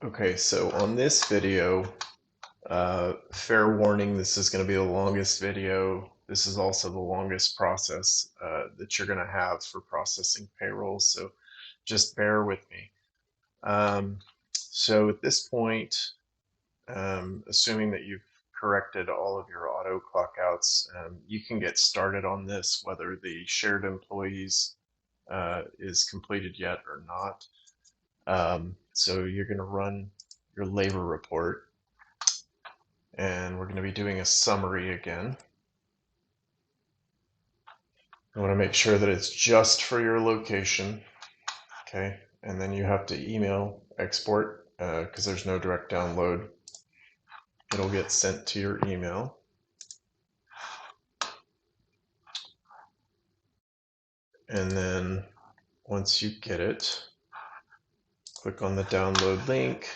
Okay, so on this video, fair warning, this is going to be the longest video. This is also the longest process that you're going to have for processing payroll, so just bear with me. So at this point, assuming that you've corrected all of your auto clockouts, you can get started on this, whether the shared employees is completed yet or not. So you're going to run your labor report, and we're going to be doing a summary again. You want to make sure that it's just for your location, okay? And then you have to email export because there's no direct download. It'll get sent to your email. And then once you get it, click on the download link,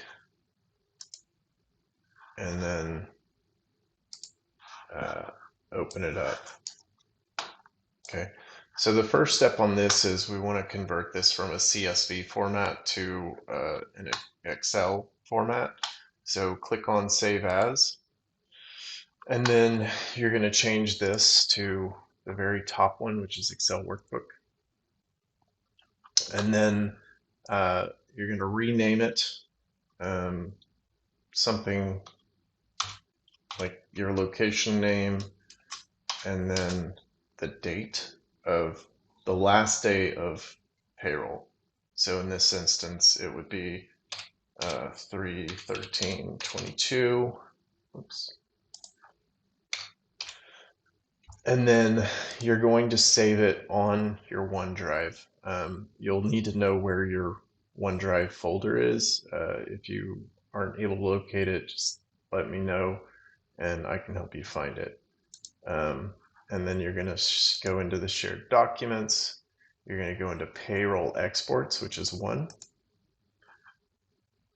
and then open it up. Okay, so the first step on this is we want to convert this from a CSV format to an Excel format. So click on Save As, and then you're going to change this to the very top one, which is Excel Workbook. And then you're going to rename it something like your location name, and then the date of the last day of payroll. So in this instance, it would be 3/13/22. Oops. And then you're going to save it on your OneDrive. You'll need to know where your OneDrive folder is. If you aren't able to locate it, just let me know and I can help you find it. And then you're going to go into the shared documents. You're going to go into payroll exports, which is 1.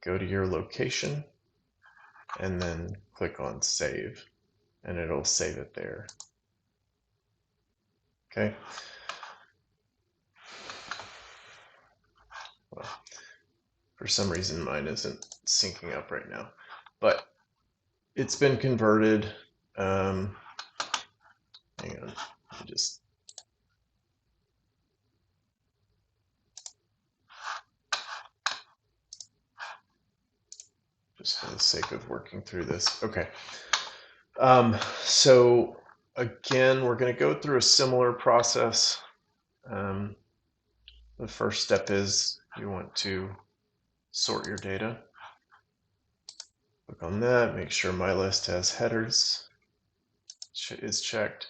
Go to your location and then click on save, and it'll save it there. Okay. Well, for some reason mine isn't syncing up right now, but it's been converted. Hang on, just for the sake of working through this. Okay. So again, we're going to go through a similar process. The first step is you want to sort your data. Click on that, make sure my list has headers is checked,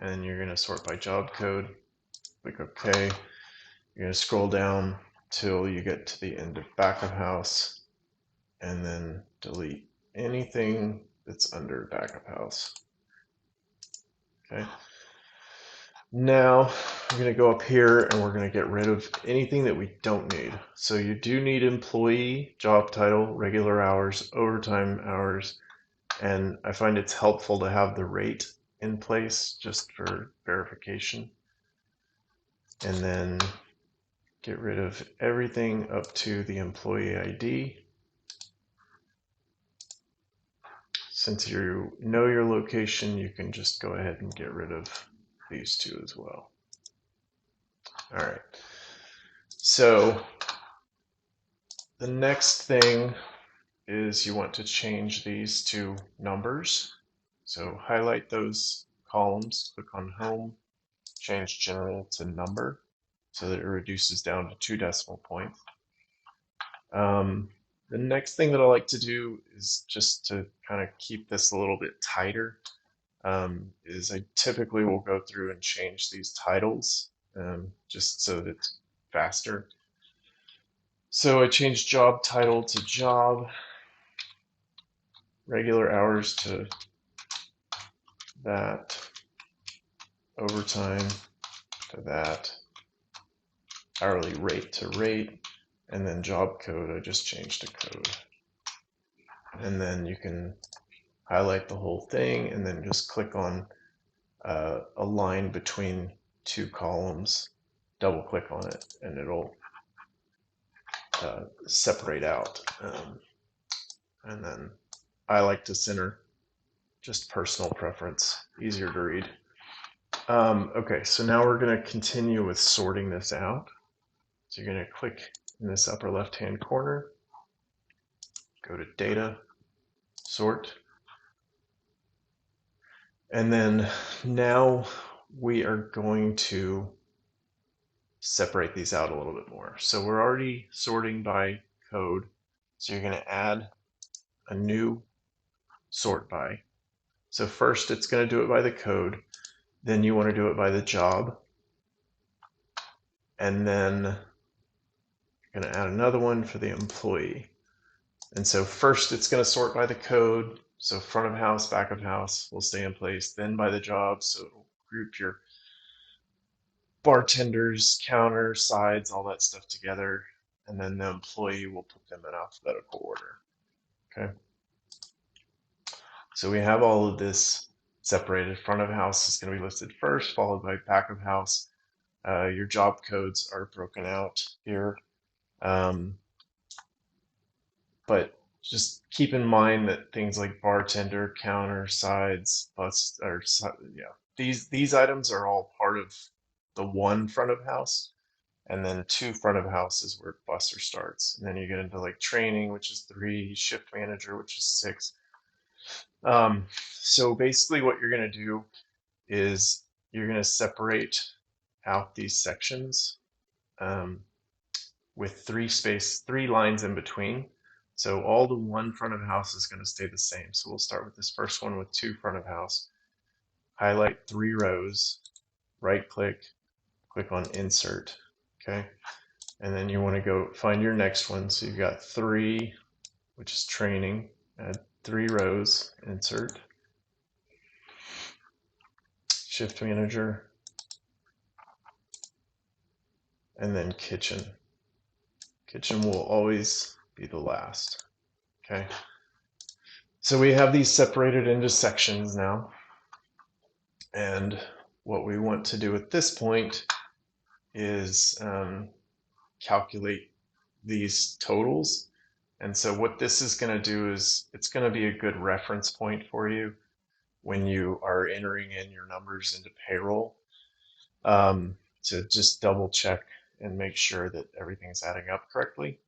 and you're going to sort by job code. Click OK. You're going to scroll down till you get to the end of back of house, and then delete anything that's under back of house. Okay. Now we're going to go up here and we're going to get rid of anything that we don't need. So you do need employee, job title, regular hours, overtime hours, and I find it's helpful to have the rate in place just for verification. And then get rid of everything up to the employee ID. Since you know your location, you can just go ahead and get rid of these two as well. All right. So the next thing is you want to change these to numbers. So highlight those columns, click on Home, change General to Number so that it reduces down to 2 decimal points. The next thing that I like to do is just to kind of keep this a little bit tighter, is I typically will go through and change these titles just so that it's faster. So I changed job title to job, regular hours to that, overtime to that, hourly rate to rate, and then job code I just changed to code. And then you can highlight the whole thing and then just click on a line between 2 columns, double click on it, and it'll separate out. And then I like to center, just personal preference, easier to read. Okay, so now we're going to continue with sorting this out. So you're going to click in this upper left-hand corner, go to Data, Sort, and then now we are going to separate these out a little bit more. So we're already sorting by code, so you're going to add a new sort by. So first it's going to do it by the code, then you want to do it by the job, and then you're going to add another one for the employee. And so first it's going to sort by the code, so front of house, back of house will stay in place, then by the job, so it'll group your bartenders, counter, sides, all that stuff together, and then the employee will put them in alphabetical order. Okay. So we have all of this separated. Front of house is going to be listed first, followed by back of house. Your job codes are broken out here. But just keep in mind that things like bartender, counter, sides, bus, or yeah, these items are all part of the one front of house, and then two front of house is where buster starts, and then you get into like training, which is 3, shift manager, which is 6. So basically, what you're going to do is you're going to separate out these sections with 3 lines in between. So all the one front of house is going to stay the same. So we'll start with this first one with 2 front of house. Highlight 3 rows, right click, click on insert. Okay. And then you want to go find your next one. So you've got 3, which is training, add 3 rows, insert, shift manager, and then kitchen. Kitchen will always be the last. Okay. So we have these separated into sections now. And what we want to do at this point is calculate these totals. And so what this is going to do is it's going to be a good reference point for you when you are entering in your numbers into payroll, to just double check and make sure that everything's adding up correctly.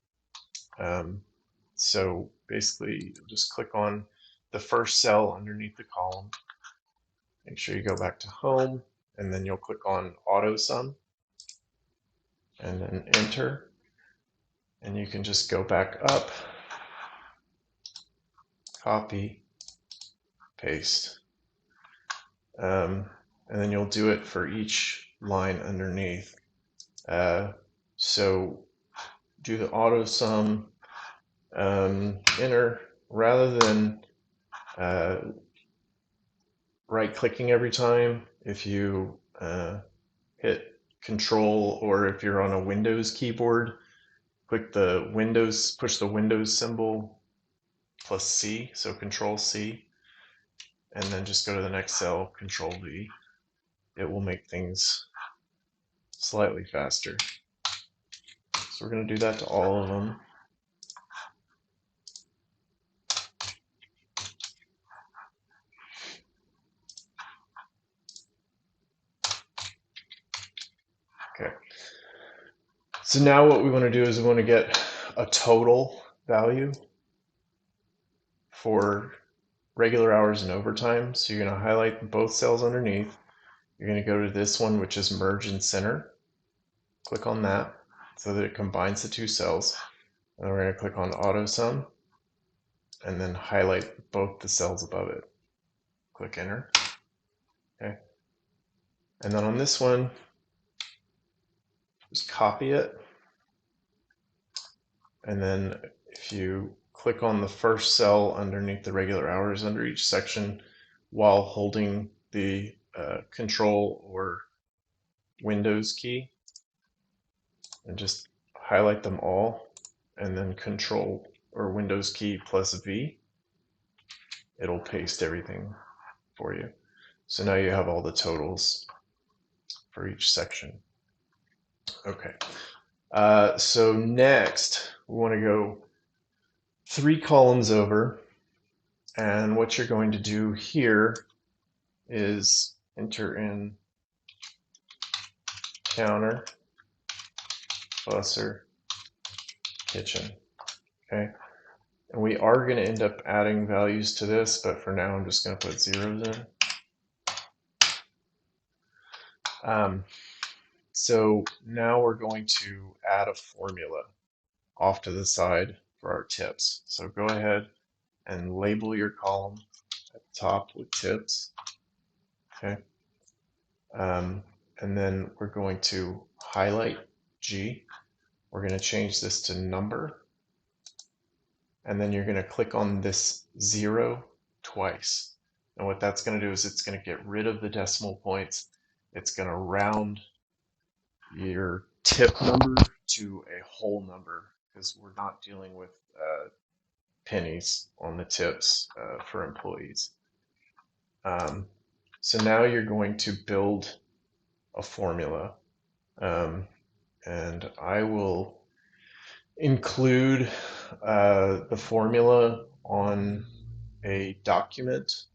So basically, just click on the first cell underneath the column. Make sure you go back to home, and then you'll click on auto sum and then enter. And you can just go back up, copy, paste. And then you'll do it for each line underneath. So do the auto sum, enter, rather than right clicking every time. If you hit Control, or if you're on a Windows keyboard, click the Windows, push the Windows symbol plus C, so Control C, and then just go to the next cell, Control V. It will make things slightly faster. So we're going to do that to all of them. Okay. So now what we want to do is we want to get a total value for regular hours and overtime. So you're going to highlight both cells underneath. You're going to go to this one, which is merge and center. Click on that so that it combines the 2 cells. And we're going to click on auto sum and then highlight both the cells above it. Click enter. Okay. And then on this one, just copy it. And then if you click on the first cell underneath the regular hours under each section while holding the Control or Windows key, and just highlight them all, and then Control or Windows key plus V, it'll paste everything for you. So now you have all the totals for each section. Okay. So next, we want to go 3 columns over, and what you're going to do here is enter in counter, busser, kitchen. Okay, and we are going to end up adding values to this, but for now I'm just going to put zeros in. So now we're going to add a formula off to the side for our tips. So go ahead and label your column at the top with tips. Okay. And then we're going to highlight G. We're going to change this to number. And then you're going to click on this 0 twice. And what that's going to do is it's going to get rid of the decimal points. It's going to round your tip number to a whole number because we're not dealing with pennies on the tips for employees. So now you're going to build a formula, and I will include the formula on a document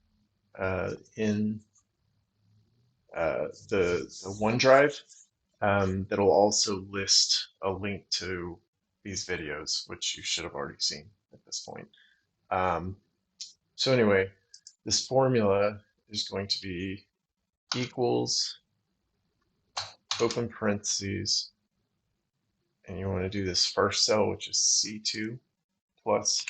in the OneDrive that'll also list a link to these videos, which you should have already seen at this point. So anyway, this formula is going to be equals, open parentheses, and you want to do this first cell, which is C2 plus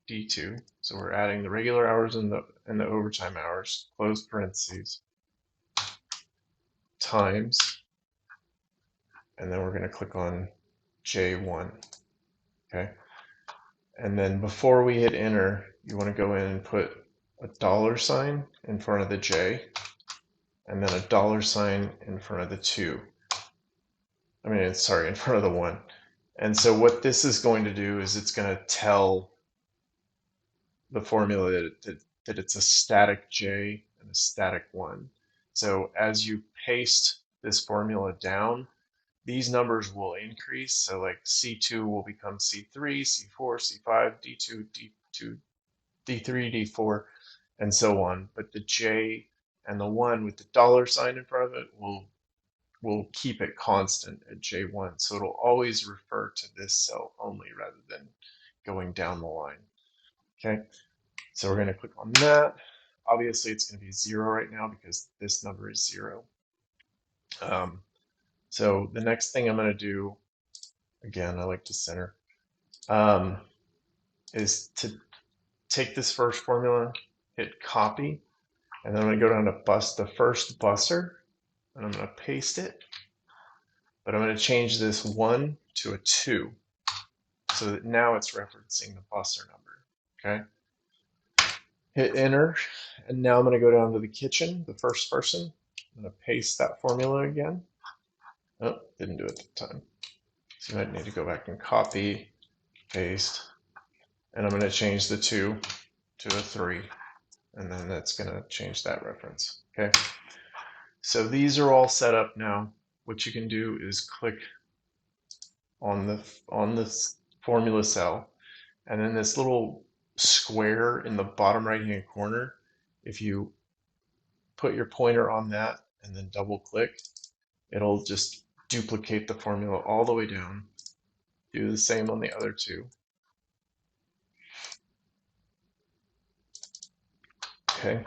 D2. So we're adding the regular hours and the overtime hours, close parentheses, times, and then we're going to click on J1. Okay. And then before we hit enter, you want to go in and put a $sign in front of the J, and then a $sign in front of the 2. I mean, sorry, in front of the 1. And so what this is going to do is it's going to tell the formula that it's a static J and a static 1. So as you paste this formula down, these numbers will increase. So like C2 will become C3, C4, C5, D2, D2, D3, D4, and so on. But the J and the 1 with the $sign in front of it will keep it constant at J1. So it'll always refer to this cell only rather than going down the line. Okay, so we're going to click on that. Obviously, it's going to be 0 right now because this number is 0. So the next thing I'm going to do, again, I like to center, is to take this first formula, hit copy, and then I'm going to go down to the first busser, and I'm going to paste it. But I'm going to change this 1 to a 2 so that now it's referencing the busser number. Okay. Hit enter, and now I'm going to go down to the kitchen, the first person. I'm going to paste that formula again. Oh, didn't do it at the time. So you might need to go back and copy, paste, and I'm going to change the 2 to a 3, and then that's going to change that reference. Okay. So these are all set up now. What you can do is click on the formula cell, and then this little square in the bottom right hand corner, if you put your pointer on that and then double click, it'll just duplicate the formula all the way down. Do the same on the other 2. Okay,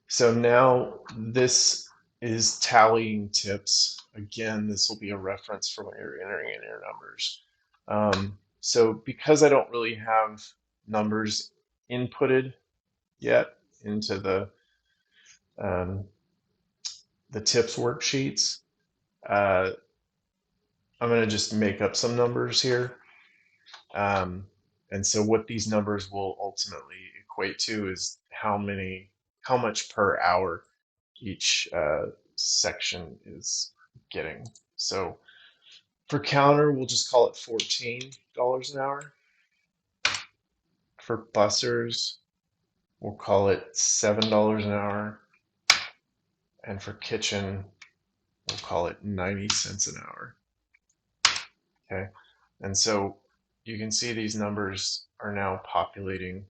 so now this is tallying tips. Again, this will be a reference for when you're entering in your numbers. So because I don't really have numbers inputted yet into the tips worksheets, I'm going to just make up some numbers here. And so what these numbers will ultimately equate to is how much per hour each section is getting. So for counter, we'll just call it $14 an hour. For bussers, we'll call it $7 an hour. And for kitchen, we'll call it 90 cents an hour. Okay, and so you can see these numbers are now populating.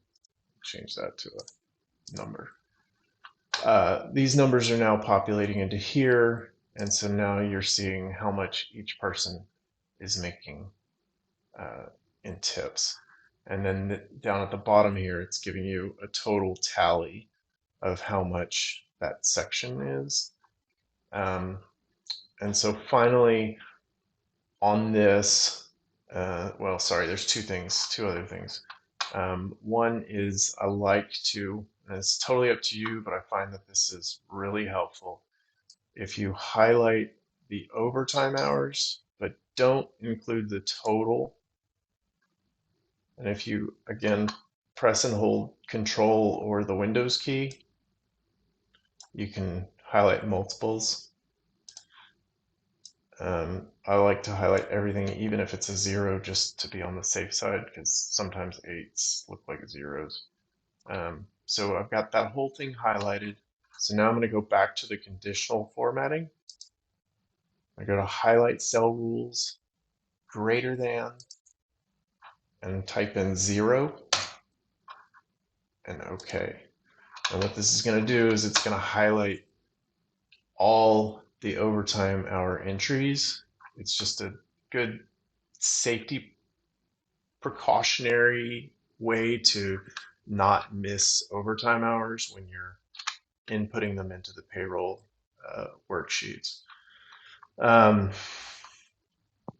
Change that to a number. These numbers are now populating into here, and so now you're seeing how much each person is making uh, in tips. And then down at the bottom here, it's giving you a total tally of how much that section is. And so finally on this, well, sorry, there's two other things. One is I like to, and it's totally up to you, but I find that this is really helpful. If you highlight the overtime hours, but don't include the total, and if you, again, press and hold Control or the Windows key, you can highlight multiples. I like to highlight everything, even if it's a 0, just to be on the safe side, because sometimes 8s look like zeros. So I've got that whole thing highlighted. So now I'm going to go back to the conditional formatting. I go to Highlight Cell Rules, greater than, and type in 0, and OK. And what this is going to do is it's going to highlight all the overtime hour entries. It's just a good safety precautionary way to not miss overtime hours when you're inputting them into the payroll worksheets.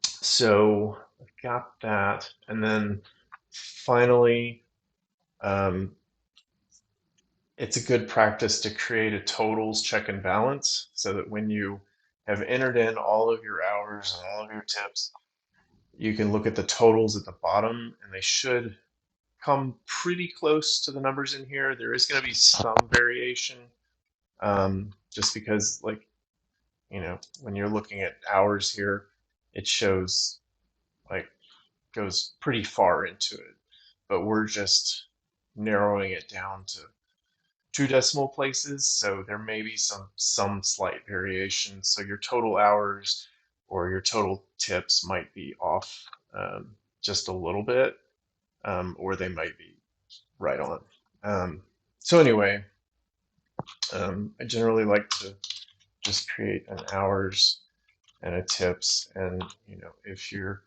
So I've got that. And then finally, it's a good practice to create a totals check and balance so that when you have entered in all of your hours and all of your tips, you can look at the totals at the bottom and they should come pretty close to the numbers in here. There is going to be some variation just because, like, you know, when you're looking at hours here, it shows like goes pretty far into it, but we're just narrowing it down to 2 decimal places, so there may be some slight variation. So your total hours or your total tips might be off just a little bit, or they might be right on. So anyway, I generally like to just create an hours and a tips, and you know, if you're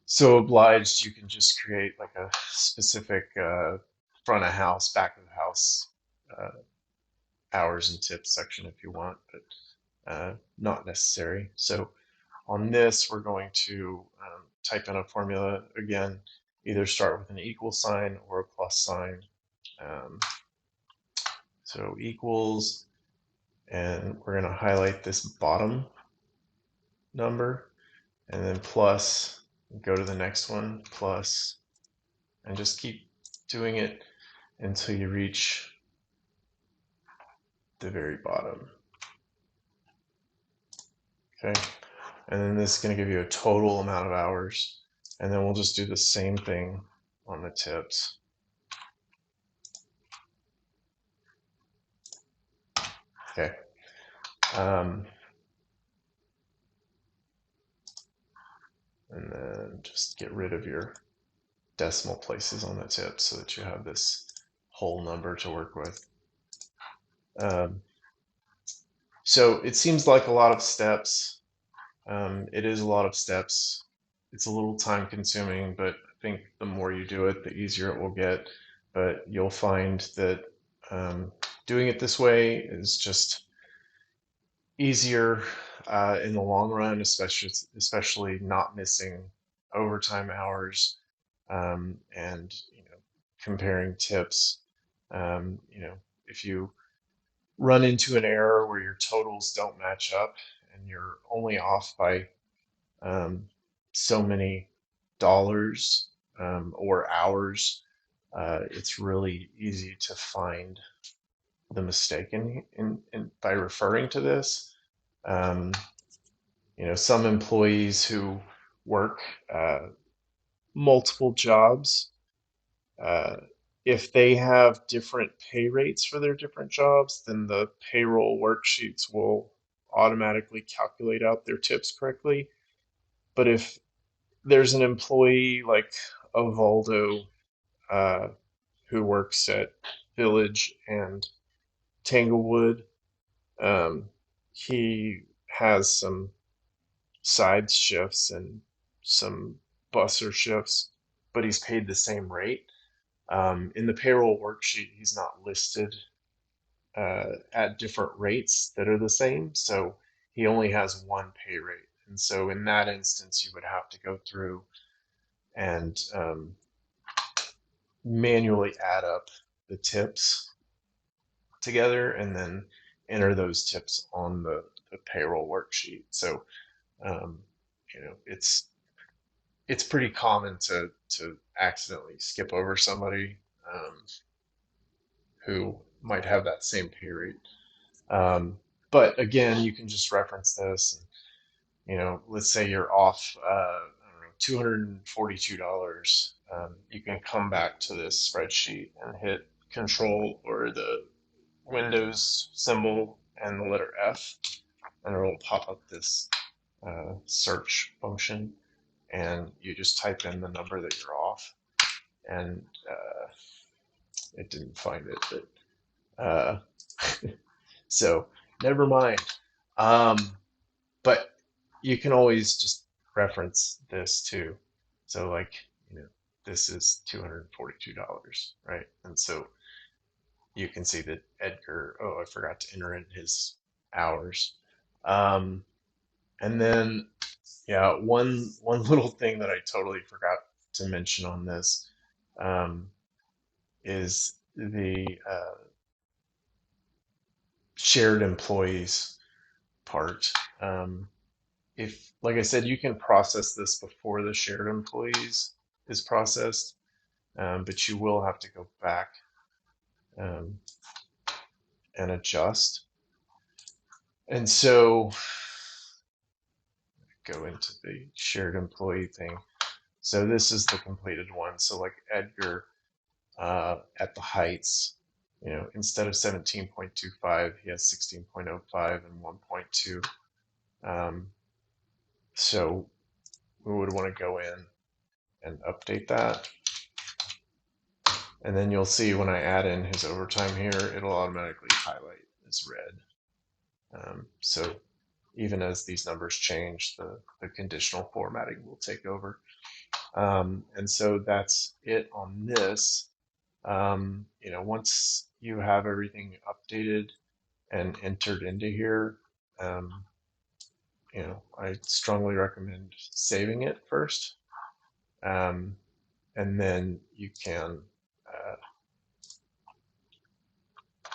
so obliged, you can just create like a specific front of house, back of house uh, hours and tips section if you want, but not necessary. So on this, we're going to type in a formula again, either start with an equal sign or a plus sign. So equals, and we're going to highlight this bottom number, and then plus, go to the next one, plus, and just keep doing it until you reach the very bottom. Okay, and then this is going to give you a total amount of hours, and then we'll just do the same thing on the tips. Okay. And then just get rid of your decimal places on the tips so that you have this whole number to work with. So it seems like a lot of steps. It is a lot of steps. It's a little time consuming, but I think the more you do it, the easier it will get. But you'll find that doing it this way is just easier in the long run, especially not missing overtime hours, and you know, comparing tips. You know, if you run into an error where your totals don't match up and you're only off by um, so many dollars or hours, it's really easy to find the mistake in by referring to this. Um, you know, some employees who work multiple jobs, uh, if they have different pay rates for their different jobs, then the payroll worksheets will automatically calculate out their tips correctly. But if there's an employee like Ovaldo uh, who works at Village and Tanglewood. Um, he has some side shifts and some busser shifts, but he's paid the same rate. In the payroll worksheet, he's not listed at different rates that are the same, so he only has one pay rate. And so in that instance, you would have to go through and manually add up the tips together and then enter those tips on the payroll worksheet. So um, it's pretty common to accidentally skip over somebody um, who might have that same pay rate. Um, but again, you can just reference this. And, let's say you're off, I don't know, $242. You can come back to this spreadsheet and hit Control or the Windows symbol and the letter F, and it will pop up this search function, and you just type in the number that you're off, and it didn't find it, but so never mind. Um, but you can always just reference this too. So like, this is $242, right? And so you can see that Edgar, oh, I forgot to enter in his hours. Um, and then, yeah, one little thing that I totally forgot to mention on this um, is the shared employees part. Um, if, like I said, you can process this before the shared employees is processed, but you will have to go back um, and adjust. And so go into the shared employee thing. So this is the completed one. So like Edgar at the Heights, instead of 17.25, he has 16.05 and 1.2. So we would want to go in and update that. And then you'll see when I add in his overtime here, it'll automatically highlight as red. So even as these numbers change, the conditional formatting will take over. And so that's it on this. Once you have everything updated and entered into here, I strongly recommend saving it first. And then you can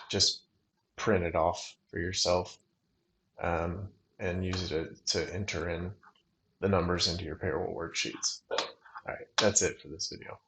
just print it off for yourself um, and use it to enter in the numbers into your payroll worksheets. All right, that's it for this video.